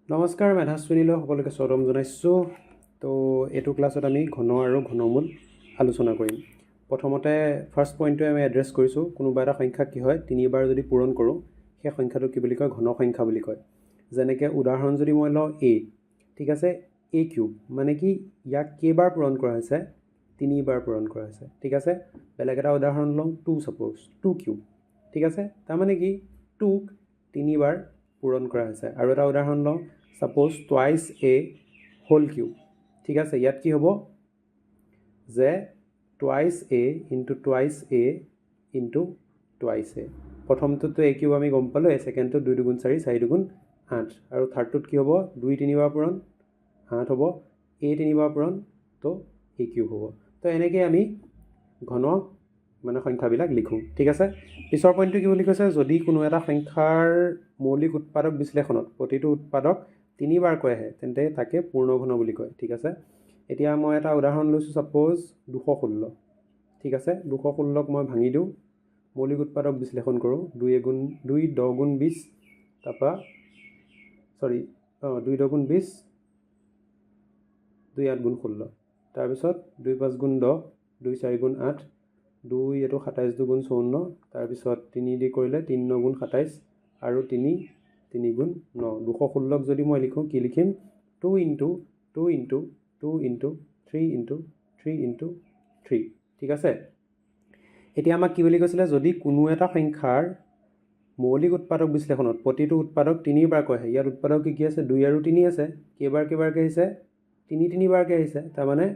নমস্কাৰ মেধাশ্বিনীলৈ সকলোকে স্বাগতম জনাইছোঁ। তো এইটো ক্লাছত আমি ঘন আৰু ঘনমূল আলোচনা কৰিম। প্ৰথমতে ফাৰ্ষ্ট পইণ্টটোৱে আমি এড্ৰেছ কৰিছোঁ, কোনোবা এটা সংখ্যা কি হয়, তিনিবাৰ যদি পূৰণ কৰোঁ সেই সংখ্যাটো কি বুলি কয়, ঘন সংখ্যা বুলি কয়। যেনেকৈ উদাহৰণ যদি মই লওঁ এ, ঠিক আছে, এ কিউব মানে কি, ইয়াক কেইবাৰ পূৰণ কৰা হৈছে, তিনিবাৰ পূৰণ কৰা হৈছে, ঠিক আছে। বেলেগ এটা উদাহৰণ লওঁ, টু ছাপ'জ, টু কিউব, ঠিক আছে, তাৰমানে কি, টুক তিনিবাৰ পূৰণ কৰা হৈছে। আৰু এটা উদাহৰণ লওঁ, suppose twice a whole cube, ঠিক আছে। ইয়াত কি হ'ব যে twice a into twice a into twice a. প্ৰথমটোতো এ কিউব আমি গম পালোঁ, ছেকেণ্ডটোত 2 দুগুণ 4, 4 দুগুণ 8, আৰু থাৰ্ডটোত কি হ'ব, 2 তিনিবাৰ পূৰণ 8 হ'ব, এ তিনিবাৰ পূৰণ তো এ কিউব হ'ব। তো এনেকৈ আমি ঘন মানে সংখ্যাবিলাক লিখোঁ, ঠিক আছে। পিছৰ পইণ্টটো কি বুলি কৈছে, যদি কোনো এটা সংখ্যাৰ মৌলিক উৎপাদক বিশ্লেষণত প্ৰতিটো উৎপাদক তিনিবাৰকৈ আহে তেন্তে তাকে পূৰ্ণঘন বুলি কয়, ঠিক আছে। এতিয়া মই এটা উদাহৰণ লৈছোঁ, ছাপ'জ 216, ঠিক আছে। 216ক মই ভাঙি দিওঁ, মৌলিক উৎপাদক বিশ্লেষণ কৰোঁ, 2 10 গুণ 20, তাৰপৰা 2 10 গুণ 20, 2 8 গুণ 16, তাৰপিছত 2 5 গুণ 10, 2 4 গুণ 8, 2 এইটো 27 দুগুণ 54, তাৰপিছত 3 দি কৰিলে 3 9 গুণ 27, আৰু 3 গুণ 9। 216ক যদি মই লিখোঁ, কি লিখিম, 2 into 2 into 2 into 3 into 3 into 3, ঠিক আছে। এতিয়া আমাক কি বুলি কৈছিলে, যদি কোনো এটা সংখ্যাৰ মৌলিক উৎপাদক বিশ্লেষণত প্ৰতিটো উৎপাদক তিনিবাৰকৈ আহে, ইয়াত উৎপাদক কি আছে, 2 আৰু 3 আছে, কেইবাৰকৈ আহিছে, 3বাৰকৈ আহিছে, তাৰমানে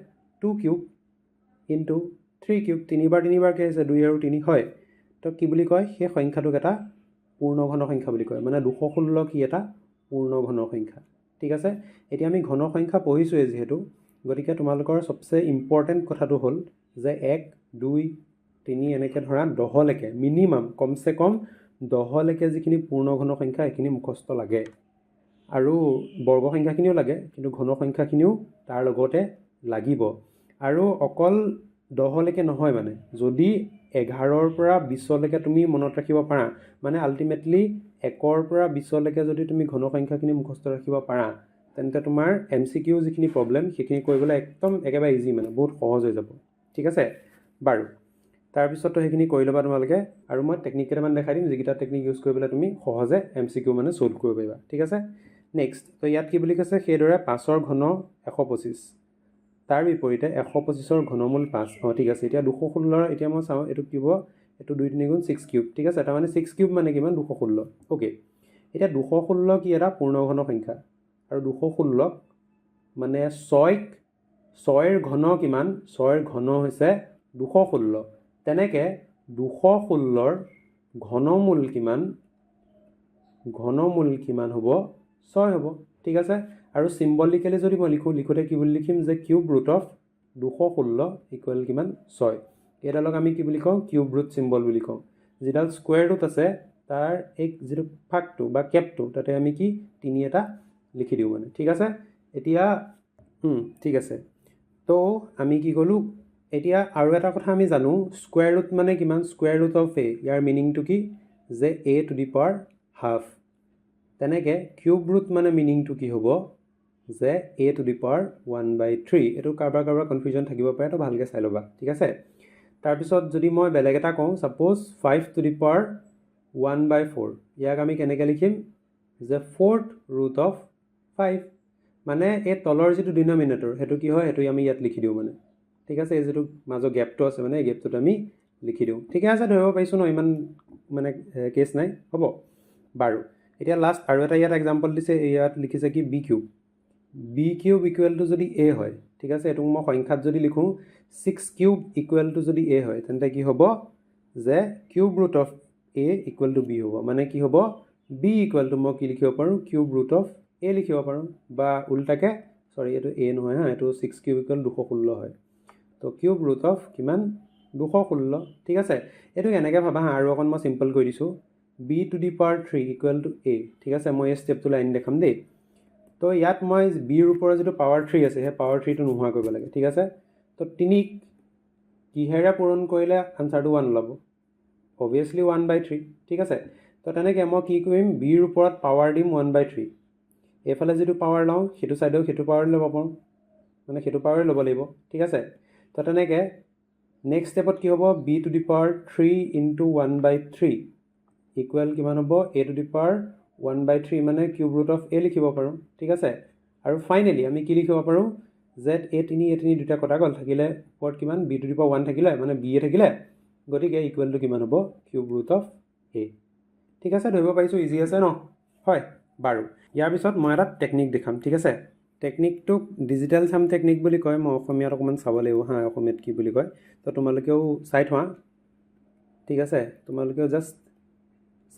2 কিউব ইনটু 3 কিউব, তিনিবাৰকৈ আহিছে, 2 আৰু 3 হয়। তো কি বুলি কয়, সেই সংখ্যাটোক এটা পূৰ্ণঘন সংখ্যা বুলি কয়, মানে 216 কি এটা পূৰ্ণঘন সংখ্যা, ঠিক আছে। এতিয়া আমি ঘন সংখ্যা পঢ়িছোঁৱেই যিহেতু, গতিকে তোমালোকৰ চবচে ইম্পৰ্টেণ্ট কথাটো হ'ল যে 1 2 3 এনেকৈ ধৰা 10লৈকে মিনিমাম, কমচে কম 10লৈকে যিখিনি পূৰ্ণঘন সংখ্যা সেইখিনি মুখস্থ লাগে, আৰু বৰ্গ সংখ্যাখিনিও লাগে, কিন্তু ঘন সংখ্যাখিনিও তাৰ লগতে লাগিব। আৰু অকল 10লৈকে নহয়, মানে যদি 11ৰ পৰা 20লৈকে তুমি মনত ৰাখিব পাৰা, মানে আল্টিমেটলি 1ৰ পৰা 20লৈকে যদি তুমি ঘন সংখ্যাখিনি মুখস্থ ৰাখিব পাৰা, তেন্তে তোমাৰ MCQ যিখিনি প্ৰব্লেম সেইখিনি কৰিবলৈ একদম একেবাৰে ইজি, মানে বহুত সহজ হৈ যাব, ঠিক আছে। বাৰু, তাৰপিছততো সেইখিনি কৰি ল'বা তোমালোকে, আৰু মই টেকনিক কেইটামান দেখাই দিম, যিকেইটা টেকনিক ইউজ কৰি পেলাই তুমি সহজে MCQ মানে ছল্ভ কৰিব পাৰিবা, ঠিক আছে। নেক্সট, তো ইয়াত কি বুলি কৈছে, সেইদৰে 5ৰ ঘন 125, তাৰ বিপৰীতে 125ৰ ঘনমূল 5, ঠিক আছে। এতিয়া 216, এতিয়া মই চাওঁ এইটো কি হ'ব, এইটো 2 3 গুণ 6 কিউব, ঠিক আছে, তাৰমানে 6 কিউব মানে কিমান, 216, অ'কে। এতিয়া 216 কি এটা পূৰ্ণঘন সংখ্যা, আৰু 216 মানে 6ৰ ঘন কিমান, 6ৰ ঘন হৈছে 216, তেনেকৈ 216ৰ ঘনমূল কিমান হ'ব, 6 হ'ব, ঠিক আছে। আৰু চিম্বলিকেলি যদি মই লিখোঁতে কি বুলি লিখিম, যে কিউব ৰুট অফ 216 ইকুৱেল কিমান, 6। এইডালক আমি কি বুলি কওঁ, কিউব ৰুট চিম্বল বুলি কওঁ। যিডাল স্কুৱেৰ ৰুট আছে তাৰ এই যিটো ফাকটো বা কেপটো, তাতে আমি কি 3 এটা লিখি দিওঁ, মানে ঠিক আছে। এতিয়া ঠিক আছে, তো আমি কি ক'লোঁ, এতিয়া আৰু এটা কথা আমি জানো, স্কুৱেৰ ৰুট মানে কিমান, স্কুৱেৰ ৰুট অফ এ, ইয়াৰ মিনিংটো কি, যে a two the power half. তেনেকৈ কিউব ৰুট মানে মিনিংটো কি হ'ব, যে a টু দি পাৱাৰ 1/3। এইটো কাৰোবাৰ কনফিউজন থাকিব পাৰে, তো ভালকৈ চাই ল'বা, ঠিক আছে। তাৰপিছত যদি মই বেলেগ এটা কওঁ, ছাপ'জ 5 টু দি পাৱাৰ 1/4, ইয়াক আমি কেনেকৈ লিখিম, যে 4th ৰুট অফ 5, মানে এই তলৰ যিটো ডিনমিনেটৰ সেইটো কি হয়, সেইটো আমি ইয়াত লিখি দিওঁ, মানে ঠিক আছে। এই যিটো মাজৰ গেপটো আছে, মানে এই গেপটোত আমি লিখি দিওঁ, ঠিকে আছে, ধৰিব পাৰিছোঁ ন, ইমান মানে কেছ নাই, হ'ব। বাৰু, এতিয়া লাষ্ট আৰু এটা ইয়াত এক্সাম্পল দিছে, ইয়াত লিখিছে কি, বি কিউব ইকুৱেল টু যদি a হয়, ঠিক আছে, এইটোক মই সংখ্যাত যদি লিখোঁ 6 কিউব ইকুৱেল টু যদি a হয়, তেন্তে কি হ'ব, যে cube root of a equal to b হ'ব, মানে কি হ'ব, b ইকুৱেল টু মই কি লিখিব পাৰোঁ, কিউব ৰুট অফ a লিখিব পাৰোঁ, বা উল্টাকে, এইটো a নহয় হা, এইটো 6 কিউব ইকুৱেল 216 হয়, তো কিউব ৰুট অফ কিমান, 216, ঠিক আছে। এইটো এনেকৈ ভাবা হা, আৰু অকণ মই চিম্পল কৰি দিছোঁ, b two the power 3 equal to a, ঠিক আছে। মই এই ষ্টেপটো লাইন দেখাম দেই। তো ইয়াত মই বিৰ ওপৰত যিটো পাৱাৰ 3 আছে, সেই পাৱাৰ 3টো নোহোৱা কৰিব লাগে, ঠিক আছে। তো 3ক কিহেৰে পূৰণ কৰিলে আনচাৰটো 1 ওলাব, অবভিয়াছলি 1/3, ঠিক আছে। তো তেনেকৈ মই কি কৰিম, বিৰ ওপৰত পাৱাৰ দিম 1/3, এইফালে যিটো পাৱাৰ লওঁ সেইটো ছাইডেও সেইটো পাৱাৰ ল'ব পাৰোঁ, মানে সেইটো পাৱাৰে ল'ব লাগিব, ঠিক আছে। তো তেনেকৈ নেক্সট ষ্টেপত কি হ'ব, B to the power 3 into 1/3 equal কিমান হ'ব, এ টু দি পাৱাৰ 1/3 মানে কিউব ৰুট অফ এ লিখিব পাৰোঁ, ঠিক আছে। আৰু ফাইনেলি আমি কি লিখিব পাৰোঁ, যে a3 দুটা কটা গ'ল, থাকিলে ওপৰত কিমান বি টু দি পাৱাৰ 1 থাকিলে, মানে বি এ থাকিলে, গতিকে ইকুৱেলটো কিমান হ'ব, কিউব ৰুট অফ এ। ঠিক আছে, ধৰিব পাৰিছোঁ, ইজি আছে ন? হয় বাৰু। ইয়াৰ পিছত মই এটা টেকনিক দেখাম, ঠিক আছে। টেকনিকটোক ডিজিটেল চাম টেকনিক বুলি কয়। মই অসমীয়াত অকণমান চাব লাগিব হা, অসমীয়াত কি বুলি কয়। তো তোমালোকেও চাই থোৱা, ঠিক আছে। তোমালোকেও জাষ্ট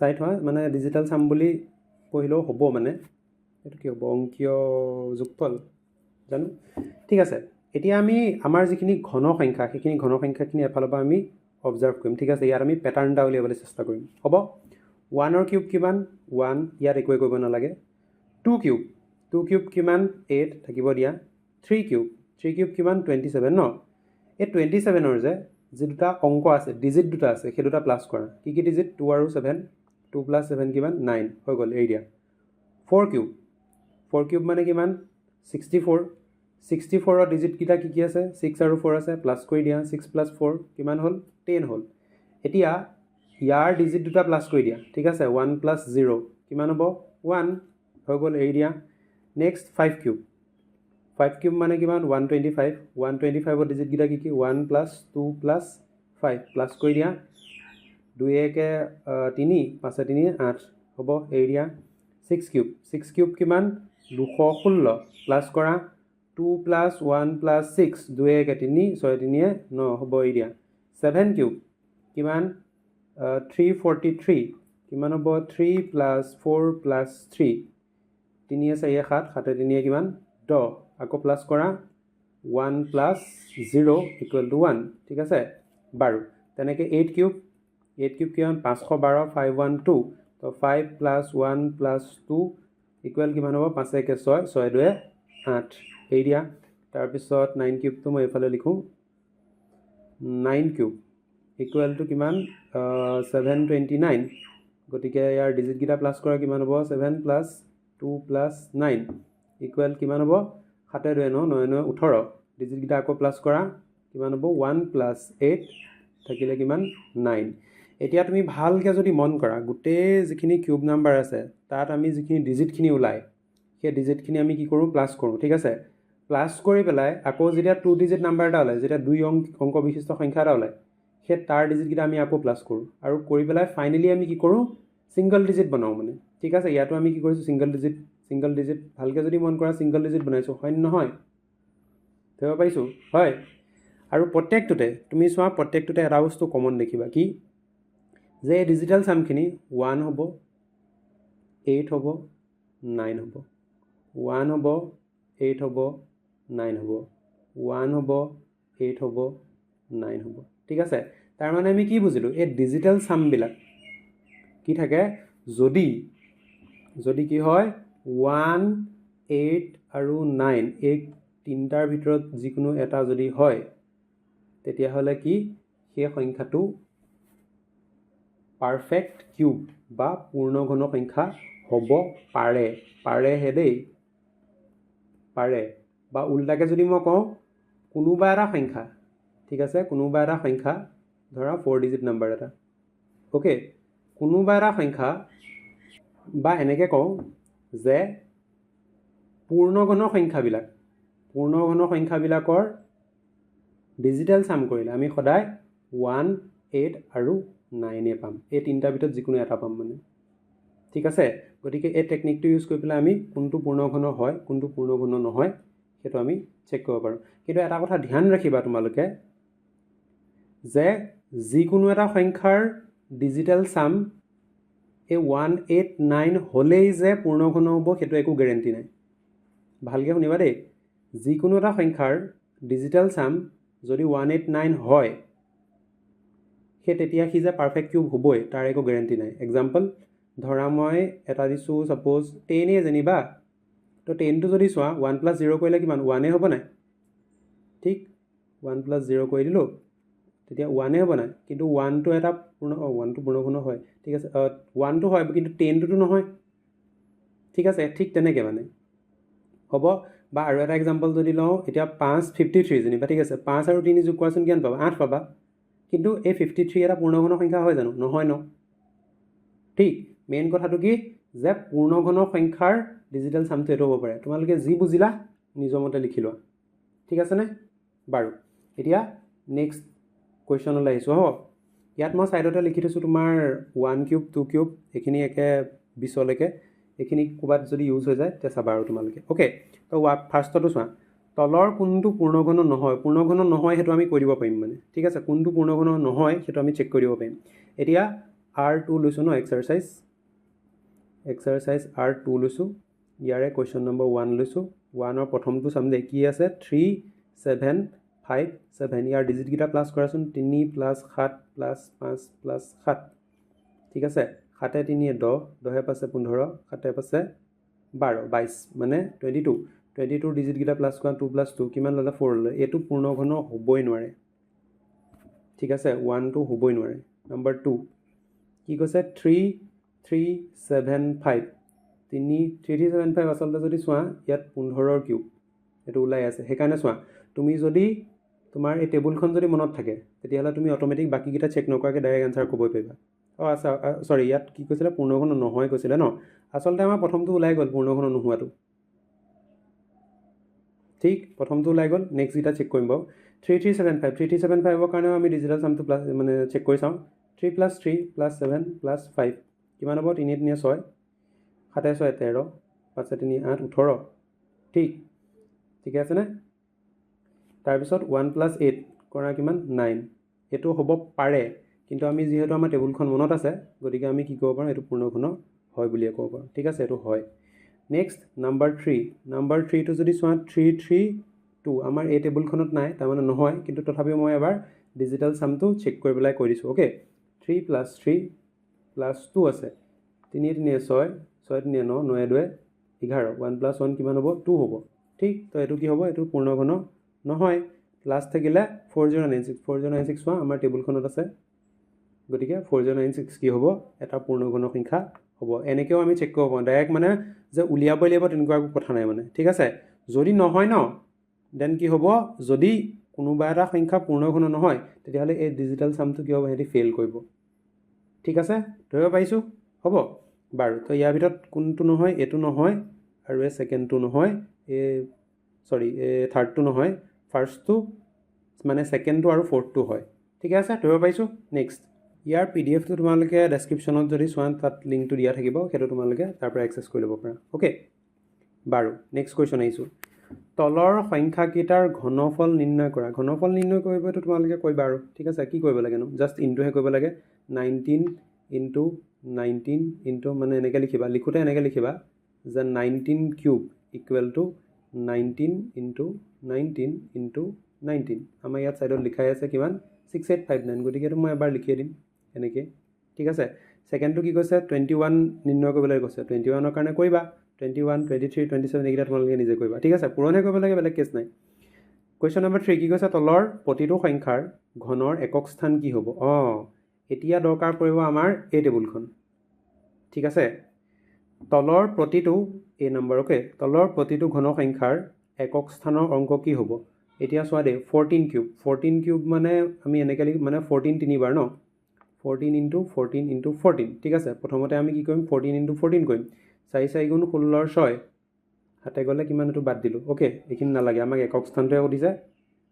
চাই থোৱা, মানে ডিজিটেল চাম বুলি পঢ়িলেও হ'ব, মানে এইটো কি হ'ব, অংকীয় যোগফল জানো, ঠিক আছে। এতিয়া আমি আমাৰ যিখিনি ঘন সংখ্যা, সেইখিনি ঘন সংখ্যাখিনি এফালৰ পৰা আমি অবজাৰ্ভ কৰিম, ঠিক আছে। ইয়াত আমি পেটাৰ্ণ এটা উলিয়াবলৈ চেষ্টা কৰিম, হ'ব। 1ৰ কিউব কিমান, 1, ইয়াত একোৱে কৰিব নালাগে। 2 কিউব কিমান, 8 থাকিব দিয়া। 3 কিউব কিমান, 27 ন। এই 27ৰ যে যি দুটা অংক আছে, ডিজিট দুটা আছে, সেই দুটা প্লাছ কৰা। কি কি ডিজিট, 2 আৰু 7, 2 + 7 কিমান, 9 হৈ গ'ল, এৰি দিয়া। 4 কিউব মানে কিমান, 64। 64ৰ ডিজিটকেইটা কি কি আছে, 6 আৰু 4 আছে, প্লাছ কৰি দিয়া। 6 + 4 কিমান হ'ল, 10 হ'ল। এতিয়া ইয়াৰ ডিজিট দুটা প্লাছ কৰি দিয়া, ঠিক আছে। 1 + 0 কিমান হ'ব, 1 হৈ গ'ল, এৰি দিয়া। নেক্সট 5 কিউব মানে কিমান, 125। 125ৰ ডিজিটকেইটা কি কি, 1 + 2 + 5 প্লাছ কৰি দিয়া। 2 × 1 = 3, 5 × 3 = 8 হ'ব, এৰি দিয়া। 6 কিউব কিমান, 216 প্লাছ কৰা। 2 + 1 + 6, 2 × 1 = 3, 6 × 3 = 9 হ'ব, এৰি দিয়া। 7 কিউব কিমান, 343 কিমান হ'ব, 3 + 4 + 3, 3 × 4 = 7, 7 × 3 = কিমান, 10, আকৌ প্লাছ কৰা। 1 + 0 = 1, ঠিক আছে বাৰু। তেনেকৈ 8 কিউব কিমান, 512, 512, তো 5 + 1 + 2 = কিমান হ'ব, 5 × 1 = 6, 6 × 2 = 8, এৰি দিয়া। তাৰপিছত 9 কিউবটো মই এইফালে লিখোঁ। 9 কিউব কিমান, 729, গতিকে ইয়াৰ ডিজিটকেইটা প্লাছ কৰা, কিমান হ'ব, 7 + 2 + 9 = কিমান হ'ব, 7 × 2 = 9, 9 × 18, ডিজিটকেইটা আকৌ প্লাছ কৰা, কিমান হ'ব, 1 + 8 থাকিলে কিমান, 9। এতিয়া তুমি ভালকৈ যদি মন কৰা, গোটেই যিখিনি কিউব নাম্বাৰ আছে তাত আমি যিখিনি ডিজিটখিনি ওলায়, সেই ডিজিটখিনি আমি কি কৰোঁ, প্লাছ কৰোঁ, ঠিক আছে। প্লাছ কৰি পেলাই আকৌ যেতিয়া 2 ডিজিট নাম্বাৰ এটা ওলায়, যেতিয়া 2 অংক বিশিষ্ট সংখ্যা এটা ওলায়, সেই তাৰ ডিজিটকেইটা আমি আকৌ প্লাছ কৰোঁ, আৰু কৰি পেলাই ফাইনেলি আমি কি কৰোঁ, ছিংগল ডিজিট বনাওঁ, মানে ঠিক আছে। ইয়াতো আমি কি কৰিছোঁ, ছিংগল ডিজিট ভালকৈ যদি মন কৰা, ছিংগল ডিজিট বনাইছোঁ, হয় নহয়, ধৰিব পাৰিছোঁ, হয়। আৰু প্ৰত্যেকটোতে তুমি চোৱা, প্ৰত্যেকটোতে এটা বস্তু কমন দেখিবা, কি যে ডিজিটেল চামখিনি 1 হ'ব, 8 হ'ব, 9 হ'ব, 1 হ'ব, 8 হ'ব, 9 হ'ব, 1 হ'ব, 8 হ'ব, 9 হ'ব, ঠিক আছে। তাৰমানে আমি কি বুজিলোঁ, এই ডিজিটেল চামবিলাক কি থাকে, যদি কি হয়, 1, 8 আৰু 9 এই তিনিটাৰ ভিতৰত যিকোনো এটা যদি হয়, তেতিয়াহ'লে কি সেই সংখ্যাটো পাৰফেক্ট কিউব বা পূৰ্ণ ঘন সংখ্যা হ'ব পাৰেহে দেই, পাৰে। বা উল্টাকৈ যদি মই কওঁ, কোনোবা এটা সংখ্যা, ঠিক আছে, কোনোবা এটা সংখ্যা ধৰা 4 ডিজিট নাম্বাৰ এটা, অ'কে, কোনোবা এটা সংখ্যা, বা এনেকৈ কওঁ যে পূৰ্ণ ঘন সংখ্যাবিলাকৰ ডিজিটেল চাম কৰিলে আমি সদায় 1, 8 আৰু 9 পাম। এই তিনিটাৰ ভিতৰত যিকোনো এটা পাম, মানে ঠিক আছে। গতিকে এই টেকনিকটো ইউজ কৰি পেলাই আমি কোনটো পূৰ্ণ ঘন হয়, কোনটো পূৰ্ণ ঘন নহয়, সেইটো আমি চেক কৰিব পাৰোঁ। কিন্তু এটা কথা ধ্যান ৰাখিবা তোমালোকে, যে যিকোনো এটা সংখ্যাৰ ডিজিটেল চাম এই 1, 8, 9 হ'লেই যে পূৰ্ণ ঘন হ'ব, সেইটো একো গেৰেণ্টি নাই। ভালকৈ শুনিবা দেই, যিকোনো এটা সংখ্যাৰ ডিজিটেল চাম যদি 1, 8, 9 হয়, সেই তেতিয়া সি যে পাৰফেক্ট কিউব হ'বই, তাৰ একো গেৰেণ্টি নাই। এক্সাম্পল ধৰা মই এটা দিছোঁ, ছাপ'জ 10 যেনিবা, তো 10টো যদি চোৱা, 1 + 0 কৰিলে কিমান, 1 হ'ব নাই, ঠিক, 1 + 0 কৰি দিলোঁ, তেতিয়া 1 হ'ব নাই। কিন্তু 1টো এটা পূৰ্ণ, 1টো পূৰ্ণ ঘন হয়, ঠিক আছে, 1টো হয়, কিন্তু 10টোতো নহয়, ঠিক আছে ঠিক তেনেকৈ মানে হ'ব বা আৰু এটা এক্সাম্পল যদি লওঁ এতিয়া 553 যেনিবা ঠিক আছে 5 আৰু 3 যোগ কৰাচোন কিমান পাবা 8 পাবা কিন্তু এই 53 এটা পূৰ্ণঘন সংখ্যা হয় জানো নহয় ন ঠিক মেইন কথাটো কি যে পূৰ্ণঘন সংখ্যাৰ ডিজিটেল চামটো এইটো হ'ব পাৰে তোমালোকে যি বুজিলা নিজৰ মতে লিখি লোৱা ঠিক আছেনে বাৰু এতিয়া নেক্সট কুৱেশ্যনলৈ আহিছোঁ হ'ব ইয়াত মই ছাইডতে লিখি থৈছোঁ তোমাৰ 1 কিউব 2 কিউব এইখিনি একে 20লৈকে এইখিনি ক'ৰবাত যদি ইউজ হৈ যায় তেতিয়া চাবা আৰু তোমালোকে অ'কে তো ফাৰ্ষ্টটো চোৱা তলৰ কোনটো পূৰ্ণঘন নহয় সেইটো আমি কৈ দিব পাৰিম মানে ঠিক আছে কোনটো পূৰ্ণঘন নহয় সেইটো আমি চেক কৰিব পাৰিম এতিয়া R2 লৈছোঁ ন এক্সাৰচাইজ R2 লৈছোঁ ইয়াৰে কুৱেশ্যন নম্বৰ 1 লৈছোঁ 1ৰ প্ৰথমটো চাম দে কি আছে 3 7 5 7 ইয়াৰ ডিজিটকেইটা প্লাছ কৰাচোন 3 + 7 + 5 + 7 ঠিক আছে 7 3 10 10 5 15 7 5 12 22 মানে 22 ডিজিটকেইটা প্লাছ কৰা 2 + 2 কিমান ল'লে 4 ল'লে এইটো পূৰ্ণঘন হ'বই নোৱাৰে ঠিক আছে 1টো হ'বই নোৱাৰে নম্বৰ 2 কি কৈছে 3 3 7 5 3 7 5 আচলতে যদি চোৱা ইয়াত 15ৰ কিউব এইটো ওলাই আছে সেইকাৰণে চোৱা তুমি যদি তোমাৰ এই টেবুলখন যদি মনত থাকে তেতিয়াহ'লে তুমি অট'মেটিক বাকীকেইটা চেক নকৰাকৈ ডাইৰেক্ট এনচাৰ ক'বই পাৰিবা আচ্ছা চৰি ইয়াত কি কৈছিলে পূৰ্ণঘন নহয় কৈছিলে ন আচলতে আমাৰ প্ৰথমটো ওলাই গ'ল পূৰ্ণঘন নোহোৱাটো ঠিক প্ৰথমটো ওলাই গ'ল নেক্সটকেইটা চেক কৰিম বাৰু 3375 কাৰণেও আমি ডিজিটেল চামটো প্লাছ মানে চেক কৰি চাওঁ 3 + 3 + 7 + 5 কিমান হ'ব 3 3 6 7 6 13 5 3 8 18 ঠিক ঠিকে আছেনে তাৰপিছত 1 + 8 কৰা কিমান 9 এইটো হ'ব পাৰে কিন্তু আমি যিহেতু আমাৰ টেবুলখন মনত আছে গতিকে আমি কি ক'ব পাৰোঁ এইটো পূৰ্ণঘন হয় বুলিয়ে ক'ব পাৰোঁ ঠিক আছে এইটো হয় নেক্সট নম্বৰ 3টো যদি চোৱা 3 3 2 আমাৰ এই টেবুলখনত নাই তাৰমানে নহয় কিন্তু তথাপিও মই এবাৰ ডিজিটেল চামটো চেক কৰি পেলাই কৈ দিছোঁ অ'কে 3 + 3 + 2 আছে 3 3 6 6 3 9 9 2 11 1 + 1 কিমান হ'ব 2 হ'ব ঠিক তো এইটো কি হ'ব এইটো পূৰ্ণঘন নহয় প্লাছ থাকিলে 4096 চোৱা আমাৰ টেবুলখনত আছে গতিকে 4096 কি হ'ব এটা পূৰ্ণঘন সংখ্যা হ'ব এনেকৈও আমি চেক কৰিব পাৰোঁ ডাইৰেক্ট মানে যে উলিয়াবই লাগিব তেনেকুৱা একো কথা নাই মানে ঠিক আছে যদি নহয় ন দেন কি হ'ব যদি কোনোবা এটা সংখ্যা পূৰ্ণঘন নহয় তেতিয়াহ'লে এই ডিজিটেল চামটো কি হ'ব সিহঁতি ফেইল কৰিব ঠিক আছে ধৰিব পাৰিছোঁ হ'ব বাৰু তো ইয়াৰ ভিতৰত কোনটো নহয় এইটো নহয় আৰু এই ছেকেণ্ডটো নহয় এই থাৰ্ডটো নহয় ফাৰ্ষ্টটো মানে ছেকেণ্ডটো আৰু ফ'ৰ্থটো হয় ঠিকে আছে ধৰিব পাৰিছোঁ নেক্সট ইয়াৰ PDF টো তোমালোকে ডেছক্ৰিপশ্যনত যদি চোৱা তাত লিংকটো দিয়া থাকিব সেইটো তোমালোকে তাৰ পৰা এক্সেছ কৰি ল'ব পাৰা অ'কে বাৰু নেক্সট কুৱেশ্যন আহিছোঁ তলৰ সংখ্যাকেইটাৰ ঘনফল নিৰ্ণয় কৰা ঘনফল নিৰ্ণয় কৰিবতো তোমালোকে কৰিবা আৰু ঠিক আছে কি কৰিব লাগেনো জাষ্ট ইনটুহে কৰিব লাগে 19 × 19 মানে এনেকৈ লিখোঁতে এনেকৈ লিখিবা যে 19 কিউব = 19 × 19 × 19 আমাৰ ইয়াত ছাইডত লিখাই আছে কিমান 6859 গতিকে এইটো মই এবাৰ লিখিয়ে দিম এনেকৈ ঠিক আছে ছেকেণ্ডটো কি কৈছে 21 নিৰ্ণয় কৰিবলৈ কৈছে 21ৰ কাৰণে কৰিবা 21 23 27 এইকেইটা তোমালোকে নিজে কৰিবা ঠিক আছে পূৰণহে কৰিব লাগে বেলেগ কেছ নাই কুৱেশ্যন নম্বৰ 3 কি কৈছে তলৰ প্ৰতিটো সংখ্যাৰ ঘনৰ একক স্থান কি হ'ব এতিয়া দৰকাৰ পৰিব আমাৰ এই টেবুলখন ঠিক আছে তলৰ প্ৰতিটো এই নম্বৰ অ'কে তলৰ প্ৰতিটো ঘন সংখ্যাৰ একক স্থানৰ অংক কি হ'ব এতিয়া চোৱা দেই 14 কিউব মানে আমি এনেকৈ মানে 14 তিনিবাৰ ন 14 × 14 × 14 ঠিক আছে প্ৰথমতে আমি কি কৰিম 14 × 14 কৰিম 4 4 গুণ 16 6 হাতে গ'লে কিমান এইটো বাদ দিলোঁ অ'কে এইখিনি নালাগে আমাক একক স্থানটোৱে সুধিছে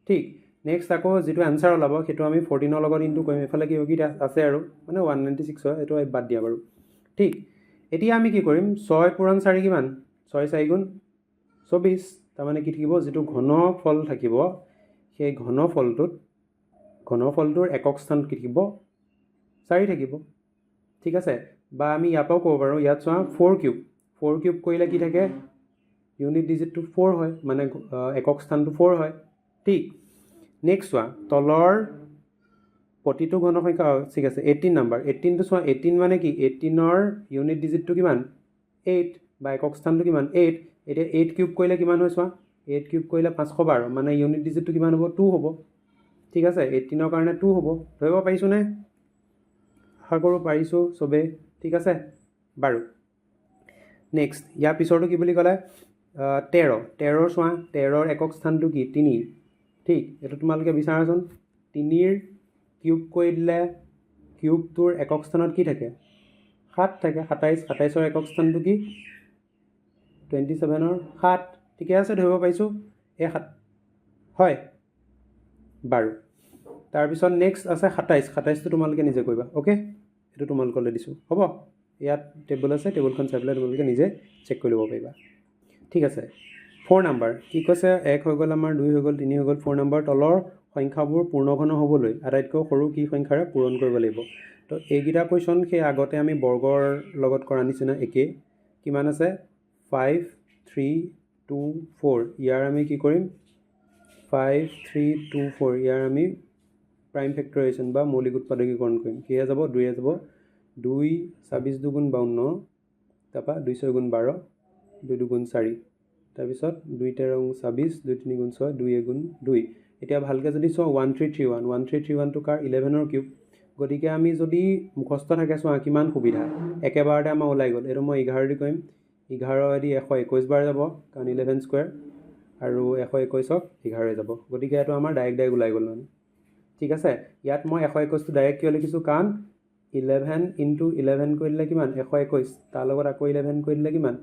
ঠিক নেক্সট আকৌ যিটো এনচাৰ ওলাব সেইটো আমি 14ৰ লগত ইনটু কৰিম এইফালে কিবা আছে আৰু মানে 196 হয় এইটো বাদ দিয়া বাৰু ঠিক এতিয়া আমি কি কৰিম 6 পূৰণ 4 কিমান 6 4 গুণ 24 তাৰমানে কি থাকিব যিটো ঘনফল থাকিব সেই ঘনফলটোৰ একক স্থান কি থাকিব 4 থাকিব ঠিক আছে বা আমি ইয়াৰ পৰাও ক'ব পাৰোঁ ইয়াত চোৱা 4 কিউব কৰিলে কি থাকে ইউনিট ডিজিটটো 4 হয় মানে একক স্থানটো 4 হয় ঠিক নেক্সট চোৱা তলৰ প্ৰতিটো ঘন সংখ্যা ঠিক আছে 18 নম্বৰ 18টো চোৱা 18 মানে কি 18ৰ ইউনিট ডিজিটটো কিমান 8 বা একক স্থানটো কিমান 8 এতিয়া 8 কিউব কৰিলে কিমান হয় চোৱা 8 কিউব কৰিলে 512 মানে ইউনিট ডিজিটটো কিমান হ'ব 2 হ'ব ঠিক আছে 18ৰ কাৰণে 2 হ'ব ধৰিব পাৰিছোঁনে আশা কৰোঁ পাৰিছোঁ চবেই ঠিক আছে বাৰু নেক্সট ইয়াৰ পিছৰটো কি বুলি ক'লে 13 13 চোৱা 13ৰ একক স্থানটো কি 3 ঠিক এইটো তোমালোকে বিচাৰাচোন 3ৰ কিউব কৰি দিলে কিউবটোৰ একক স্থানত কি থাকে 7 থাকে 27 27ৰ একক স্থানটো কি 27ৰ 7 ঠিকে আছে ধৰিব পাৰিছোঁ এই 7 হয় বাৰু তাৰপিছত নেক্সট আছে 27 27টো তোমালোকে নিজে কৰিবা অ'কে এইটো তোমালোকলৈ দিছোঁ হ'ব ইয়াত টেবুল আছে টেবুলখন চাই পেলাই তোমালোকে নিজে চেক কৰি ল'ব পাৰিবা ঠিক আছে 4 নাম্বাৰ কি কৈছে 1 হৈ গ'ল আমাৰ 2 হৈ গ'ল 3 হৈ গ'ল 4 নাম্বাৰ তলৰ সংখ্যাবোৰ পূৰ্ণঘন হ'বলৈ আটাইতকৈ সৰু কি সংখ্যাৰে পূৰণ কৰিব লাগিব তো এইকেইটা কুৱেশ্যন সেই আগতে আমি বৰ্গৰ লগত কৰা নিচিনা একেই কিমান আছে 5 3 2 4 ইয়াৰ আমি কি কৰিম 5 3 2 4 ইয়াৰ আমি প্ৰাইম ফেক্টৰাইজেশ্যন বা মৌলিক উৎপাদকীকৰণ কৰিম কিহে যাব 2 যাব 2 26 দুগুণ 52 তাৰপৰা 2 6 গুণ 12 2 দুগুণ 4 তাৰপিছত 2 13 26 2 3 গুণ 6 2 1 গুণ 2 এতিয়া ভালকৈ যদি চোৱা 1331 1331টো কাৰ 11ৰ কিউব গতিকে আমি যদি মুখস্থ থাকে চোৱা কিমান সুবিধা একেবাৰতে আমাৰ ওলাই গ'ল এইটো মই 11 দি কৰিম 11 দি 121 বাৰ যাব কাৰণ 11 স্কুৱেৰ আৰু 121ক 11 যাব গতিকে এইটো আমাৰ ডাইৰেক্ট ওলাই গ'ল মানে ঠিক আছে ইয়াত মই 121টো ডাইৰেক্ট কিয় লিখিছোঁ কাৰণ 11 ইনটু 11 কৰি দিলে কিমান 121 তাৰ লগত আকৌ 11 কৰি দিলে কিমান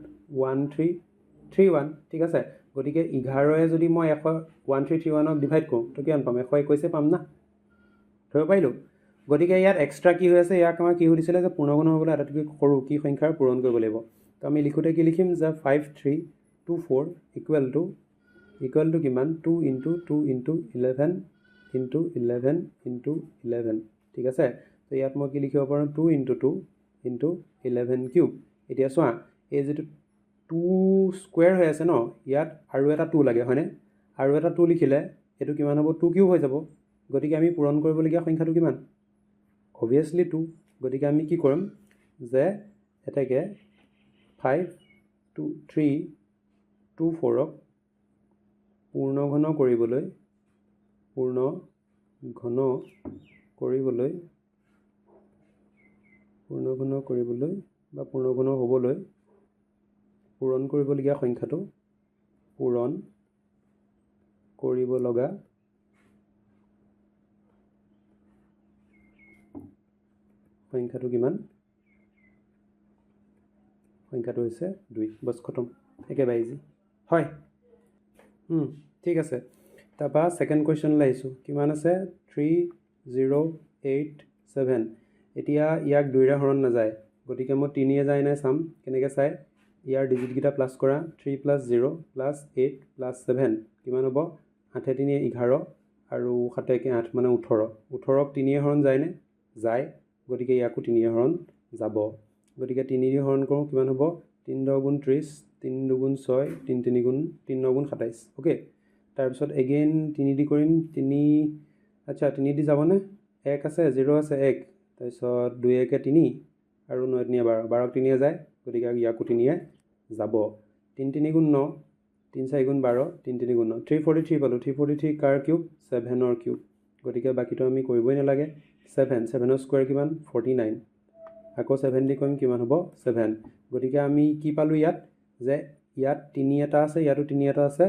1331 ঠিক আছে গতিকে 11ৰে যদি মই 1331ক ডিভাইড কৰোঁ তো কিমান পাম 121 পাম না ধৰিব পাৰিলোঁ গতিকে ইয়াত এক্সট্ৰা কি হৈ আছে ইয়াক আমাৰ কি সুধিছিলে যে পূৰ্ণগুণ হ'বলৈ আটাইতকৈ সৰু কি সংখ্যাৰ পূৰণ কৰিব লাগিব তো আমি লিখোঁতে কি লিখিম যে 5324 ইকুৱেল টু কিমান 2 ইনটু 2 ইনটু 11 ইনটু 11 ইনটু 11 ঠিক আছে তো ইয়াত মই কি লিখিব পাৰোঁ 2 ইনটু 2 ইনটু 11 কিউব এতিয়া চোৱা এই যিটো 2 স্কুৱেৰ হৈ আছে ন ইয়াত আৰু এটা 2 লাগে হয়নে আৰু এটা 2 লিখিলে এইটো কিমান হ'ব 2 কিউব হৈ যাব গতিকে আমি পূৰণ কৰিবলগীয়া সংখ্যাটো কিমান অবভিয়াছলি 2 গতিকে আমি কি কৰিম যে এতেকে 5 2 3 2 4ক পূৰ্ণঘন কৰিবলৈ বা পূৰ্ণঘন হ'বলৈ পূৰণ কৰিবলগীয়া সংখ্যাটো পূৰণ কৰিব লগা সংখ্যাটো কিমান সংখ্যাটো হৈছে 2 বছ খতম একেবাৰে ইজি হয় ঠিক আছে তাৰপৰা ছেকেণ্ড কুৱেশ্যনলৈ আহিছোঁ কিমান আছে 3087 এতিয়া ইয়াক 2ৰে হৰণ নাযায় গতিকে মই 3য়ে যায় নাই চাম কেনেকৈ চাই ইয়াৰ ডিজিটকেইটা প্লাছ কৰা 3 + 0 + 8 + 7 কিমান হ'ব 8 3 11 আৰু 7 1 8 মানে 18 18ক 3য়ে হৰণ যায়নে যায় গতিকে ইয়াকো 3য়ে হৰণ যাব গতিকে 3 দি হৰণ কৰোঁ কিমান হ'ব 3 10 গুণ 30 3 2 গুণ 6 3 3 গুণ 3 9 গুণ 27 অ'কে তাৰপিছত এগেইন 3 দি কৰিম 3 আচ্ছা 3 দি যাবনে 1 আছে 0 আছে 1 তাৰপিছত 2 1 3 আৰু 9 3 12 12ক 3য়ে যায় গতিকে ইয়াকো 3য়ে যাব 3 3 গুণ 9 3 4 গুণ 12 3 3 গুণ 9 343 পালোঁ 343 কাৰ কিউব 7ৰ কিউব গতিকে বাকীটো আমি কৰিবই নালাগে 7ৰ স্কুৱেৰ কিমান 49 আকৌ 7 দি কৰিম কিমান হ'ব 7 গতিকে আমি কি পালোঁ ইয়াত যে ইয়াত 3 এটা আছে ইয়াতো 3 এটা আছে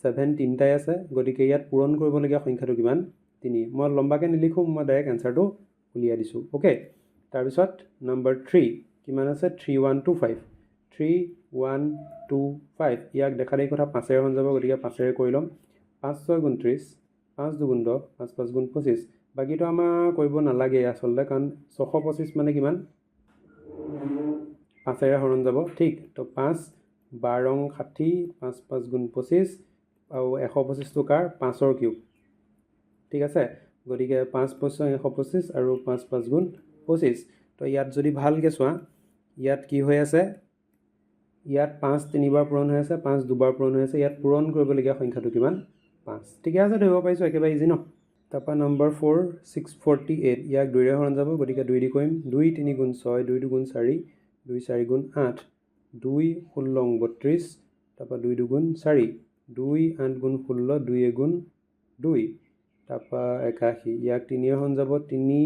7 তিনিটাই আছে গতিকে ইয়াত পূৰণ কৰিবলগীয়া সংখ্যাটো কিমান 3 মই লম্বাকৈ নিলিখোঁ মই ডাইৰেক্ট এনচাৰটো উলিয়াই দিছোঁ অ'কে তাৰপিছত নম্বৰ 3 কিমান আছে 3125 3125 ইয়াক দেখা দেখি কথা 5ৰে হৈ যাব গতিকে 5ৰে কৰি ল'ম 5 6 গুণ 30 5 2 গুণ 10 5 5 গুণ 25 বাকীটো আমাৰ কৰিব নালাগে আচলতে কাৰণ 625 মানে কিমান 5ৰে হৰণ যাব ঠিক তো 5 12 60 5 5 গুণ 25 আৰু 125টো কাৰ 5ৰ কিউব ঠিক আছে গতিকে 5 5 125 আৰু 5 5 গুণ 25 তো ইয়াত যদি ভালকৈ চোৱা ইয়াত কি হৈ আছে ইয়াত 5 3বাৰ পূৰণ হৈ আছে 5 2বাৰ পূৰণ হৈ আছে ইয়াত পূৰণ কৰিবলগীয়া সংখ্যাটো কিমান 5 ঠিকে আছে ধৰিব পাৰিছোঁ একেবাৰে ইজি ন তাৰপৰা নম্বৰ 4 648 ইয়াক 2ৰে হৰণ যাব গতিকে 2 দি কৰিম 2 3 গুণ 6 2 2 গুণ 4 2 4 গুণ 8 2 16 32 তাৰপৰা 2 2 গুণ 4 2 8 গুণ 16 2 গুণ 2 তাৰপৰা 81 ইয়াক 3ৰে হৰণ যাব 3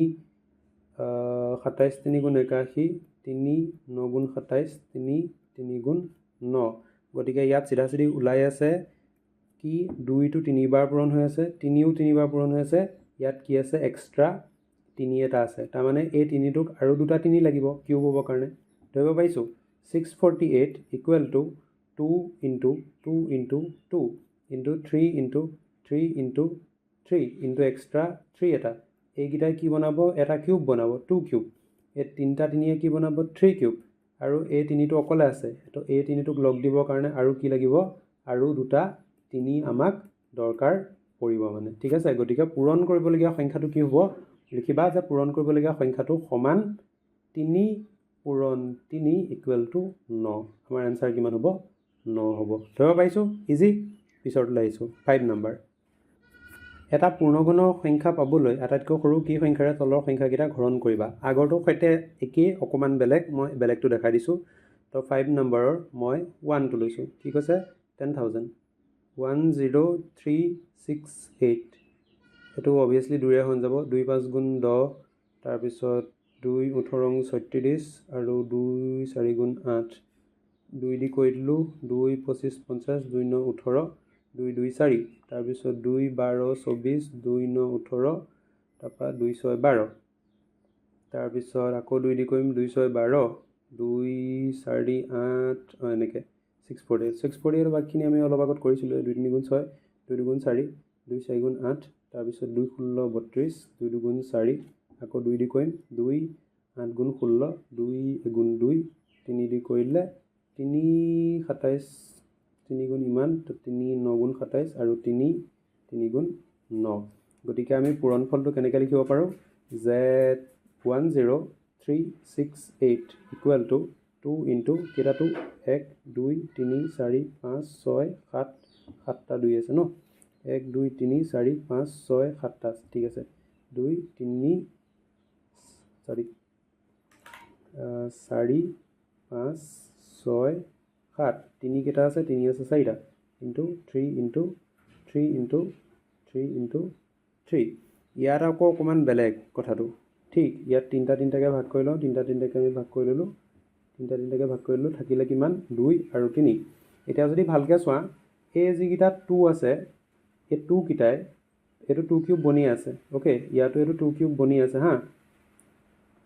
27 3 গুণ 81 3 9 গুণ 27 3 3 গুণ 9 গতিকে ইয়াত চিধা চিধি ওলাই আছে কি 2টো 3বাৰ পূৰণ হৈ আছে 3ও 3বাৰ পূৰণ হৈ আছে ইয়াত কি আছে এক্সট্ৰা 3 এটা আছে তাৰমানে এই 3টোক আৰু দুটা 3 লাগিব কিউব হ'বৰ কাৰণে ধৰিব পাইছোঁ 648 equal to 2 into 2 into 2 into 3 into 3 into 3 into extra 3 এটা এইকেইটাই কি বনাব এটা কিউব বনাব 2 কিউব এই তিনিটা 3য়ে কি বনাব 3 কিউব আৰু এই 3টো অকলে আছে তো এই 3টোক লগ দিবৰ কাৰণে আৰু কি লাগিব আৰু দুটা 3 আমাক দৰকাৰ পৰিব মানে ঠিক আছে গতিকে পূৰণ কৰিবলগীয়া সংখ্যাটো কি হ'ব লিখিবা যে পূৰণ কৰিবলগীয়া সংখ্যাটো সমান 3 পূৰণ 3 ইকুৱেল টু 9 আমাৰ এনসাৰ কিমান হ'ব 9 হ'ব ধৰিব পাইছোঁ ইজি পিছৰলৈ আহিছোঁ 5 নম্বৰ এটা পূৰ্ণঘন সংখ্যা পাবলৈ আটাইতকৈ সৰু কি সংখ্যাৰে তলৰ সংখ্যাকেইটা হৰণ কৰিবা আগৰটোৰ সৈতে একেই অকমান বেলেগ মই বেলেগটো দেখাই দিছোঁ তো 5 নম্বৰৰ মই 1টো লৈছোঁ কি কৈছে 10,000 10368 এইটো অবভিয়াছলি 2ৰে হৈ যাব 2 5 গুণ 10 তাৰপিছত 2 18 36 আৰু 2 4 গুণ 8 2 দি কৰি দিলোঁ 2 25 50 2 9 18 2 2 4 তাৰপিছত 2 12 24 2 9 18 তাৰপৰা 2 6 12 তাৰপিছত আকৌ 2 দি কৰিম 2 6 12 2 4 8 এনেকৈ 648 বাকীখিনি আমি অলপ আগত কৰিছিলোঁ 2 3 গুণ 6 2 2 গুণ 4 2 4 গুণ 8 তাৰপিছত 2 16 32 2 2 গুণ 4 আকৌ 2 দি কৰিম 2 8 গুণ 16 2 গুণ 2 3 দি কৰিলে 3 27 3 গুণ ইমান তো 3 9 গুণ 27 আৰু 3 3 গুণ 9 গতিকে আমি পূৰণফলটো কেনেকৈ লিখিব পাৰোঁ যে 10368 ইকুৱেল টু 2 ইনটু কেইটাটো 1 2 3 4 5 6 7 7টা 2 আছে ন 1 2 3 4 5 6 7টা ঠিক আছে 2 3 4 4 5 6 7 3 কেইটা আছে 3 আছে 4টা ইনটু 3 ইনটু 3 ইনটু 3 ইনটু 3 ইয়াত আকৌ অকণমান বেলেগ কথাটো ঠিক ইয়াত 3টা 3টাকৈ ভাগ কৰি লওঁ 3টা 3টাকৈ আমি ভাগ কৰি ল'লোঁ 3টা 3টাকৈ ভাগ কৰি ল'লোঁ থাকিলে কিমান 2 আৰু 3 এতিয়া যদি ভালকৈ চোৱা এই যিকেইটা 2 আছে এই 2 কেইটাই এইটো 2 কিউব বনি আছে অ'কে ইয়াতো এইটো 2 কিউব বনি আছে হা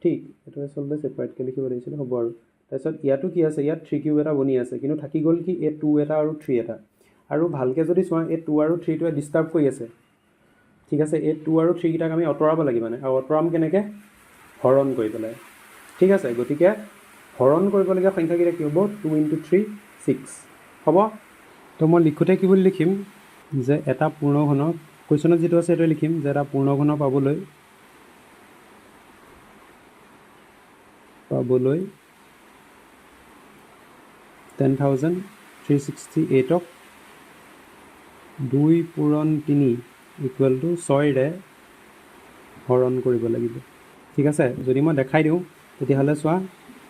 ঠিক এইটো আচলতে ছেপাৰেটকৈ লিখিব লাগিছিলে হ'ব আৰু তাৰপিছত ইয়াতো কি আছে ইয়াত 3 কিউব এটা বনি আছে কিন্তু থাকি গ'ল কি এই 2 এটা আৰু 3 এটা আৰু ভালকৈ যদি চোৱা এই 2 আৰু 3টোৱে ডিষ্টাৰ্ব কৰি আছে ঠিক আছে এই 2 আৰু 3 কেইটাক আমি আঁতৰাব লাগিব মানে আৰু আঁতৰাম কেনেকৈ হৰণ কৰি পেলাই ঠিক আছে গতিকে হৰণ কৰিবলগীয়া সংখ্যাকেইটা কি হ'ব 2 ইনটু 3 6 হ'ব তো মই লিখোঁতে কি বুলি লিখিম যে এটা পূৰ্ণঘন কুৱেশ্যনত যিটো আছে সেইটোৱে লিখিম যে এটা পূৰ্ণঘন পাবলৈ 10,368ক 2 পূৰণ 3 ইকুৱেল টু 6ৰে হৰণ কৰিব লাগিব ঠিক আছে যদি মই দেখাই দিওঁ তেতিয়াহ'লে চোৱা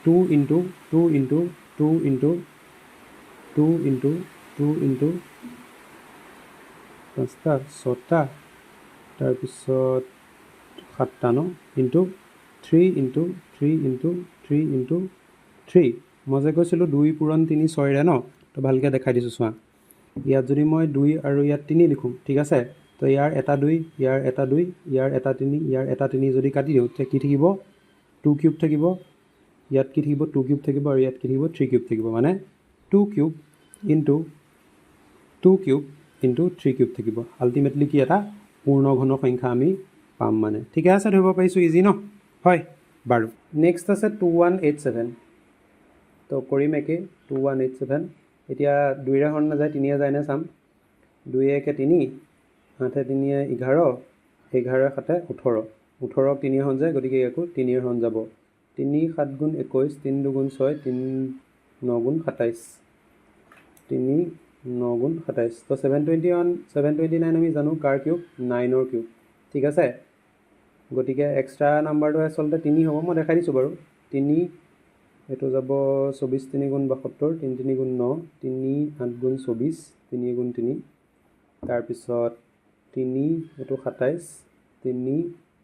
2 into 2 into 2 into 2 into 2 into 5টা 6টা তাৰপিছত 7টা ন ইনটু 3 ইনটু 3 ইনটু 3 ইনটু 3 মই যে কৈছিলোঁ 2 পূৰণ 3 6ৰে ন তো ভালকৈ দেখাই দিছোঁ চোৱা ইয়াত যদি মই 2 আৰু ইয়াত 3 লিখোঁ ঠিক আছে তো ইয়াৰ এটা 2 ইয়াৰ এটা 2 ইয়াৰ এটা 3 ইয়াৰ এটা 3 যদি কাটি দিওঁ তেতিয়া কি থাকিব 2 কিউব থাকিব ইয়াত কি থাকিব 2 কিউব থাকিব আৰু ইয়াত কি থাকিব 3 কিউব থাকিব মানে 2 cube into 2 cube into 3 cube থাকিব আল্টিমেটলি কি এটা পূৰ্ণঘন সংখ্যা আমি পাম মানে ঠিকে আছে ধৰিব পাৰিছোঁ ইজি ন হয় বাৰু নেক্সট আছে 2187 তো কৰিম একে 2187 এতিয়া 2ৰে হৰণ নাযায় 3য়ে যায় নে চাম 2 1 3 8 3 11 11 7 18 18ক 3 হৰণ যায় গতিকে ইয়াকো 3ৰ হৰণ যাব 3 7 গুণ 21 3 2 গুণ 6 3 9 গুণ 27 3 9 গুণ 27 তো 729 আমি জানো কাৰ কিউব 9ৰ কিউব ঠিক আছে গতিকে এক্সট্ৰা নাম্বাৰটো আচলতে 3 হ'ব মই দেখাই দিছোঁ বাৰু 3 এইটো যাব 24 3 গুণ 72 3 3 গুণ 9 3 8 গুণ 24 3 গুণ 3 তাৰপিছত 3 এইটো 27 3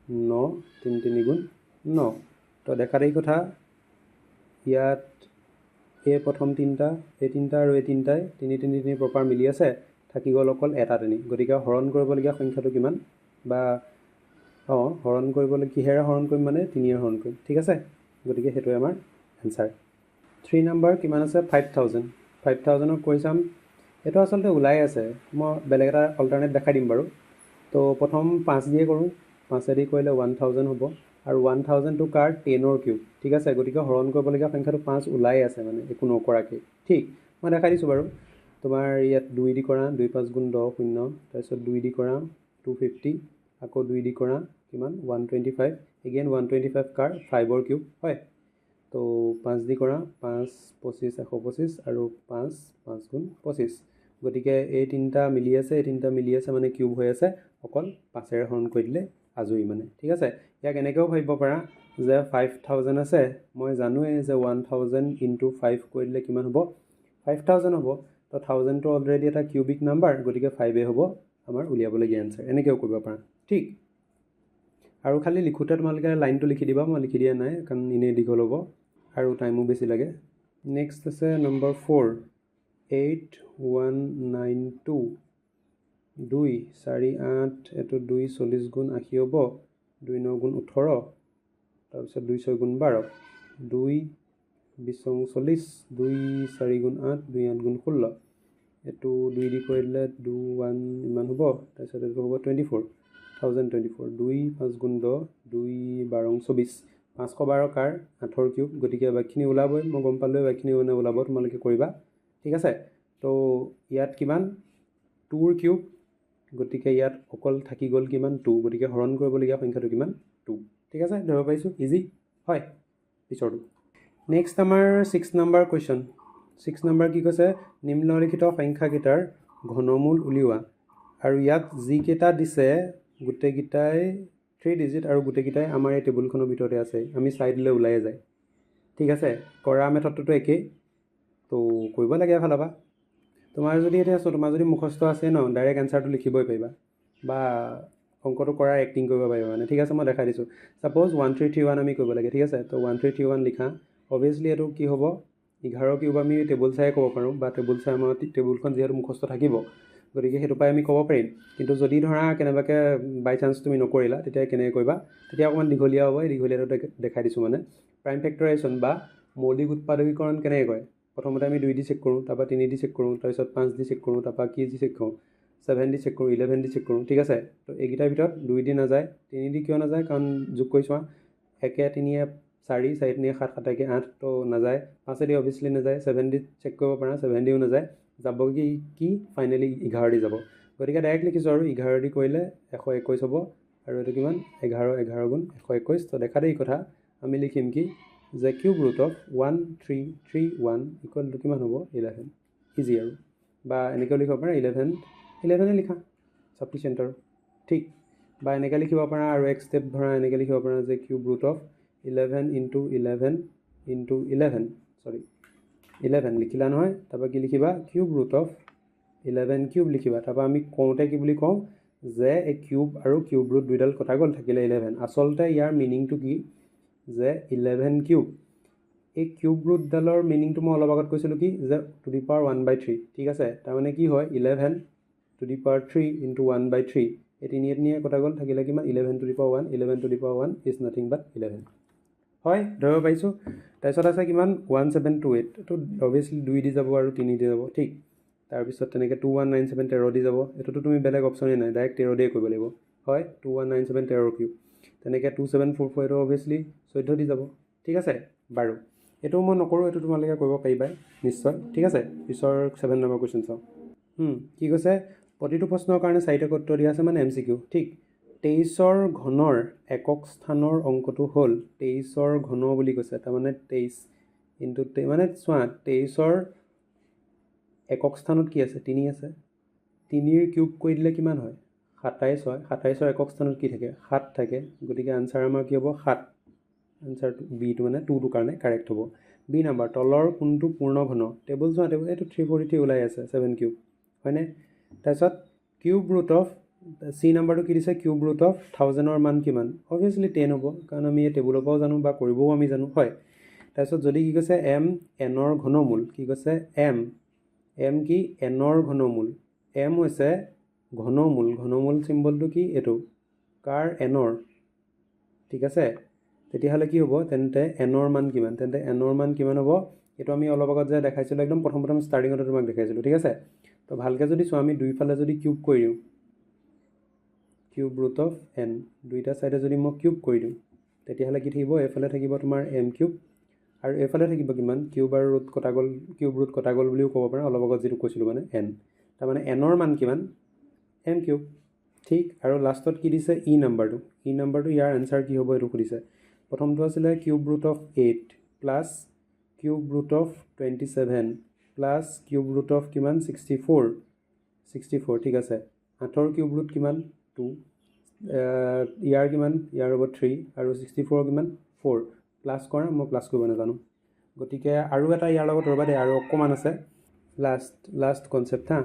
9 3 3 গুণ 9 তো দেখা দেখি কথা ইয়াত এই প্ৰথম তিনিটা এই তিনিটা আৰু এই তিনিটাই তিনি তিনি তিনি প্ৰপাৰ মিলি আছে, থাকি গ'ল অকল এটা তিনি। গতিকে হৰণ কৰিবলগীয়া সংখ্যাটো কিমান, বা হৰণ কৰিবলৈ কিহেৰে হৰণ কৰিম মানে 3ৰে হৰণ কৰিম, ঠিক আছে। গতিকে সেইটোৱে আমাৰ এনচাৰ। 3 নম্বৰ কিমান আছে 5000। 5000ক কৈ চাম, এইটো আচলতে ওলাই আছে, মই বেলেগ এটা অল্টাৰনেট দেখাই দিম বাৰু। তো প্ৰথম 5 দিয়ে কৰোঁ, 5 দি কৰিলে 1000 হ'ব, আৰু 1000টো কাৰ 10ৰ কিউব, ঠিক আছে। গতিকে হৰণ কৰিবলগীয়া সংখ্যাটো 5 ওলাই আছে মানে একো নকৰাকৈ, ঠিক। মই দেখাই দিছোঁ বাৰু। তোমাৰ ইয়াত 2 দি কৰা 2 5 গুণ 10 0, তাৰপিছত 2 দি কৰা 250, আকৌ 2 দি কৰা কিমান 125, এগেইন 125 কাৰ 5ৰ কিউব হয়। তো 5 দি কৰা 5 25 125, আৰু 5 5 গুণ 25। গতিকে এই তিনিটা মিলি আছে, এই তিনিটা মিলি আছে মানে কিউব হৈ আছে, অকল 5ৰে হৰণ কৰি দিলে আজৰি মানে, ঠিক আছে। ইয়াক এনেকৈও ভাবিব পাৰা যে 5000 আছে, মই জানোৱেই যে 1000 × 5 কৰি দিলে কিমান হ'ব 5000 হ'ব। তো 1000টো অলৰেডি এটা কিউবিক নাম্বাৰ, গতিকে 5 হ'ব আমাৰ উলিয়াবলগীয়া এনচাৰ। এনেকৈও কৰিব পাৰা, ঠিক। আৰু খালি লিখোঁতে তোমালোকে লাইনটো লিখি দিবা, মই লিখি দিয়া নাই কাৰণ এনেই দীঘল হ'ব আৰু টাইমো বেছি লাগে। নেক্সট আছে নম্বৰ 4, 8192, 2 4 8, এইটো 2 40 গুণ 80 হ'ব, 2 9 গুণ 18, তাৰপিছত 2 6 গুণ 12, 2 20 40, 2 4 গুণ 8, 2 8 গুণ 16, এইটো 2 দি কৰিলে 2 1 ইমান হ'ব, তাৰপিছত এইটো হ'ব 24,024, 2 5 গুণ 10, 2 12 24, 512 কাৰ 8ৰ কিউব। গতিকে বাকীখিনি ওলাবই, মই গম পালোৱে বাকীখিনি মানে ওলাব, তোমালোকে কৰিবা, ঠিক আছে। তো ইয়াত কিমান 2ৰ কিউব, গতিকে ইয়াত অকল থাকি গ'ল কিমান 2, গতিকে হৰণ কৰিবলগীয়া সংখ্যাটো কিমান 2, ঠিক আছে। ধৰিব পাৰিছোঁ, ইজি হয় পিছৰটো। নেক্সট আমাৰ 6 নম্বৰ কুৱেশ্যন। 6 নম্বৰ কি কৈছে, নিম্নলিখিত সংখ্যাকেইটাৰ ঘনমূল উলিওৱা। আৰু ইয়াত যিকেইটা দিছে গোটেইকেইটাই 3 ডিজিট, আৰু গোটেইকেইটাই আমাৰ এই টেবুলখনৰ ভিতৰতে আছে, আমি চাই দিলে ওলাই যায়, ঠিক আছে। কৰা মেথডটোতো একেই, তো কৰিব লাগে এফালৰ পৰা। তোমাৰ যদি এতিয়া তোমাৰ যদি মুখস্থ আছে ন, ডাইৰেক্ট এনচাৰটো লিখিবই পাৰিবা, বা অংকটো কৰাৰ এক্টিং কৰিব পাৰিবা মানে, ঠিক আছে। মই দেখাই দিছোঁ, ছাপ'জ 1331 আমি কৰিব লাগে, ঠিক আছে। তো 1331 লিখা, অভিয়াছলি এইটো কি হ'ব 11 কিউব, আমি টেবুল চাই ক'ব পাৰোঁ, বা টেবুল চাই আমাৰ টেবুলখন যিহেতু মুখস্থ থাকিব, গতিকে সেইটো পাই আমি ক'ব পাৰিম। কিন্তু যদি ধৰা কেনেবাকৈ বাই চান্স তুমি নকৰিলা, তেতিয়া কেনেকৈ কৰিবা, তেতিয়া অকণমান দীঘলীয়া হ'ব। এই দীঘলীয়াটো দেখাই দিছোঁ মানে। প্ৰাইম ফেক্টৰাইজেশ্যন বা মৌলিক উৎপাদকীকৰণ কেনেকৈ কৰে, প্ৰথমতে আমি 2 দি চেক কৰোঁ, তাৰপৰা 3 দি চেক কৰোঁ, তাৰপিছত 5 দি চেক কৰোঁ, তাৰপৰা কি দি চেক কৰোঁ 7 দি চেক কৰোঁ, 11 দি চেক কৰোঁ, ঠিক আছে। তো এইকেইটাৰ ভিতৰত 2 দি নাযায়, 3 দি কিয় নাযায়, কাৰণ যোগ কৰি চোৱা, 1 3 4, 4 3 7, 7 8, তো নাযায়। 5 দি অভিয়াছলি নাযায়, 7 দি চেক কৰিব পাৰা, 7 দিও নাযায়, যাব কি ফাইনেলি 11 দি যাব। গতিকে ডাইৰেক্ট লিখিছোঁ আৰু 11 দি কৰিলে 121 হ'ব, আৰু এইটো কিমান 11 গুণ 121। তো দেখা দেই কথা, আমি লিখিম কি যে cube root of 1331 equal to কিমান হ'ব 11, ইজি আৰু। বা এনেকৈও লিখিব পাৰা 11 লিখা ছাফিচিয়েণ্ট আৰু, ঠিক। বা এনেকৈ লিখিব পাৰা, আৰু এক ষ্টেপ ধৰা এনেকৈ লিখিব পাৰা যে কিউব ৰুট অফ 11 × 11 লিখিলা নহয়, তাৰপৰা কি লিখিবা কিউব ৰুট অফ 11 কিউব লিখিবা। তাৰপৰা আমি কওঁতে কি বুলি কওঁ যে এই কিউব আৰু কিউব ৰুট দুইডাল কটা গ'ল, থাকিলে 11। আচলতে ইয়াৰ মিনিংটো কি যে 11 কিউব, এই কিউব ৰুটডালৰ মিনিংটো মই অলপ আগত কৈছিলোঁ কি যে টু দি পাৱাৰ 1/3, ঠিক আছে। তাৰমানে কি হয় 11 টু দি পাৱাৰ 3 × 1/3, এই 3 কটা গ'ল, থাকিলে কিমান 11 to the power 1, 11 to the power 1 is nothing but 11 হয়, ধৰিব পাৰিছোঁ। তাৰপিছত আছে কিমান 1728, এইটো অভিয়াছলি 2 দি যাব আৰু 3 দি যাব, ঠিক। তাৰপিছত তেনেকৈ 2197 13 দি যাব, এইটোতো তুমি বেলেগ অপশ্যনেই নাই, ডাইৰেক্ট 13 দিয়ে কৰিব লাগিব হয়। 2197 13 কিউব, তেনেকৈ 2744, এইটো অভিয়াছলি 14 দি যাব, ঠিক আছে। বাৰু এইটো মই নকৰোঁ, এইটো তোমালোকে কৰিব পাৰিবা নিশ্চয়, ঠিক আছে। পিছৰ 7 নম্বৰ কুৱেশ্যন চাওঁ। কি কৈছে, প্ৰতিটো প্ৰশ্নৰ কাৰণে 4টা উত্তৰ দিয়া আছে, মানে MCQ, ঠিক। 23ৰ ঘনৰ একক স্থানৰ অংকটো হ'ল 23ৰ ঘন বুলি কৈছে, তাৰমানে 23 × মানে চোৱা 23ৰ একক স্থানত কি আছে 3 আছে, 3ৰ কিউব কৰি দিলে কিমান হয় 27 হয়। 27ৰ একক স্থানত কি থাকে 7 থাকে, গতিকে আনচাৰ আমাৰ কি হ'ব 7। আনচাৰটো বিটো মানে 2টোৰ কাৰণে কাৰেক্ট হ'ব। বি নাম্বাৰ, তলৰ কোনটো পূৰ্ণ ঘন, টেবুল চোৱা, টেবুল এইটো 343 ওলাই আছে 7 কিউব হয়নে। তাৰপিছত কিউব ৰুট অফ, চি নাম্বাৰটো কি দিছে কিউব ৰুট অফ 1000ৰ মান কিমান, অভিয়াছলি 10 হ'ব, কাৰণ আমি এই টেবুলৰ পৰাও জানো বা কৰিবও আমি জানো হয়। তাৰপিছত যদি কি কৈছে এম এনৰ ঘনমূল কি কৈছে এম কি এনৰ ঘনমূল এম হৈছে ঘনমূল চিম্বলটো কি এইটো কাৰ এনৰ ঠিক আছে তেতিয়াহ'লে কি হ'ব তেন্তে এনৰ মান কিমান তেন্তে এনৰ মান কিমান হ'ব এইটো আমি অলপ আগত যে দেখাইছিলোঁ একদম প্ৰথম ষ্টাৰ্টিঙতে তোমাক দেখাইছিলোঁ ঠিক আছে তো ভালকৈ যদি চোৱা আমি দুইফালে যদি কিউব কৰি দিওঁ কিউব ৰুট অফ এন দুইটা ছাইডে যদি মই কিউব কৰি দিওঁ তেতিয়াহ'লে কি থাকিব এইফালে থাকিব তোমাৰ এম কিউব আৰু এইফালে থাকিব কিমান কিউব আৰু ৰুট কটা গ'ল বুলিও ক'ব পাৰোঁ অলপ আগত যিটো কৈছিলোঁ মানে এন তাৰমানে এনৰ মান কিমান এম কিউব ঠিক আৰু লাষ্টত কি দিছে ই নাম্বাৰটো ইয়াৰ এনচাৰ কি হ'ব এইটো সুধিছে প্ৰথমটো আছিলে cube root of 8 plus cube root of 27 plus cube root of কিমান 64 ঠিক আছে 8ৰ কিউব ৰুট কিমান 2 ইয়াৰ কিমান ইয়াৰ হ'ব 3 আৰু 64 কিমান 4 প্লাছ কৰা মই প্লাছ কৰিব নাজানো গতিকে আৰু এটা ইয়াৰ লগত ৰ'বা দেই আৰু অকণমান আছে লাষ্ট কনচেপ্ট হা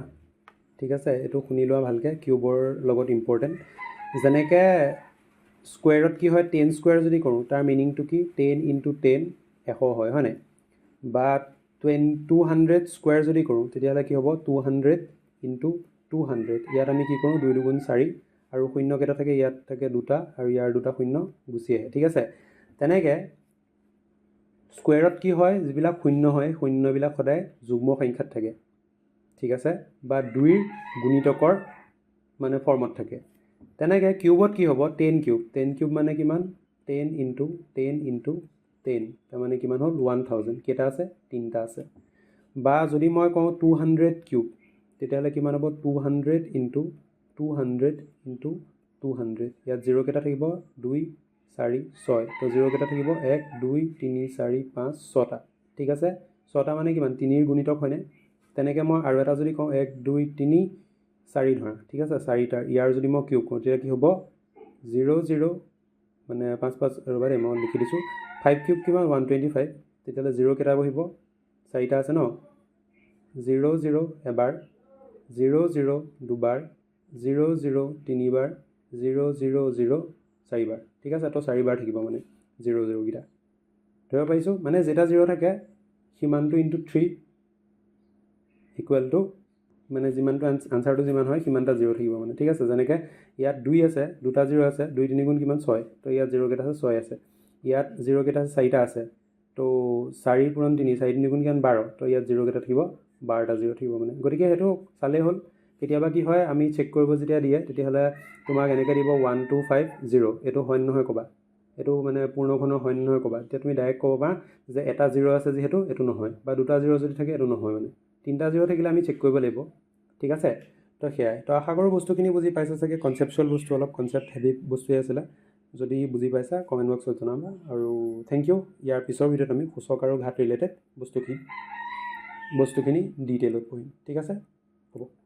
ঠিক আছে এইটো শুনি লোৱা ভালকৈ কিউবৰ লগত ইম্পৰ্টেণ্ট যেনেকৈ স্কুৱেৰত কি হয় 10 স্কুৱেৰ যদি কৰোঁ তাৰ মিনিংটো কি 10 × 10 100 হয় হয়নে বা 200 স্কুৱেৰ যদি কৰোঁ তেতিয়াহ'লে কি হ'ব 200 × 200 ইয়াত আমি কি কৰোঁ 2 2 গুণ 4 আৰু শূন্য কেইটা থাকে ইয়াত থাকে দুটা আৰু ইয়াৰ দুটা শূন্য গুচি আহে ঠিক আছে তেনেকৈ স্কুৱেৰত কি হয় যিবিলাক শূন্য হয় শূন্যবিলাক সদায় যুগ্ম সংখ্যাত থাকে ঠিক আছে বা 2ৰ গুণিতকৰ মানে ফৰ্মত থাকে তেনেকৈ কিউবত কি হ'ব 10 কিউব মানে কিমান 10 × 10 × 10 তাৰমানে কিমান হ'ল 1000 কেইটা আছে 3টা আছে বা যদি মই কওঁ 200 কিউব তেতিয়াহ'লে কিমান হ'ব 200 × 200 × 200 ইয়াত 0 কেইটা থাকিব 2 4 6 তো 0 কেইটা থাকিব 1 2 3 4 5 6টা ঠিক আছে 6টা মানে কিমান 3ৰ গুণিতক হয়নে তেনেকৈ মই আৰু এটা যদি কওঁ 1 2 3 4 ধৰা ঠিক আছে 4টা ইয়াৰ যদি মই কিউব কৰোঁ তেতিয়া কি হ'ব 0 0 মানে 5 5 ৰ'বা দেই মই লিখি দিছোঁ 5 কিউব কিমান 125 তেতিয়াহ'লে 0 কেইটা বহিব 4টা আছে ন 0 0 এবাৰ 0 0 দুবাৰ 0 0 তিনিবাৰ 0 0 0 4বাৰ ঠিক আছে তো 4বাৰ থাকিব মানে 0 0 কেইটা ধৰিব পাৰিছোঁ মানে যেটা 0 থাকে সিমানটো × 3 ইকুৱেল টু মানে যিমানটো আনচাৰটো যিমান হয় সিমানটা 0 থাকিব মানে ঠিক আছে যেনেকৈ ইয়াত 2 আছে দুটা 0 আছে 2 3 গুণ কিমান 6 তো ইয়াত 0 কেইটা আছে 6 আছে ইয়াত 0 কেইটা আছে 4টা আছে তো 4 পূৰণ 3 4 3 গুণ কিমান 12 তো ইয়াত 0 কেইটা থাকিব 12টা 0 থাকিব মানে গতিকে সেইটো চালেই হ'ল কেতিয়াবা কি হয় আমি চেক কৰিব যেতিয়া দিয়ে তেতিয়াহ'লে তোমাক এনেকৈ দিব 1 2 5 0 এইটো হয় নহয় ক'বা এইটো মানে পূৰ্ণঘনৰ হয় নহয় ক'বা তেতিয়া তুমি ডাইৰেক্ট ক'ব পাৰা যে এটা 0 আছে যিহেতু এইটো নহয় বা দুটা 0 যদি থাকে এইটো নহয় মানে 3টা 0 থাকিলে আমি চেক কৰিব লাগিব ঠিক আছে তো সেয়াই তো আশা কৰোঁ বস্তুখিনি বুজি পাইছা চাগে কনচেপচুৱেল বস্তু অলপ কনচেপ্ট হেভি বস্তুৱে আছিলে যদি বুজি পাইছা কমেণ্ট বক্সত জনাবা আৰু থেংক ইউ ইয়াৰ পিছৰ ভিডিঅ'ত আমি সূচক আৰু ঘাত ৰিলেটেড বস্তুখিনি ডিটেইলত পঢ়িম ঠিক আছে হ'ব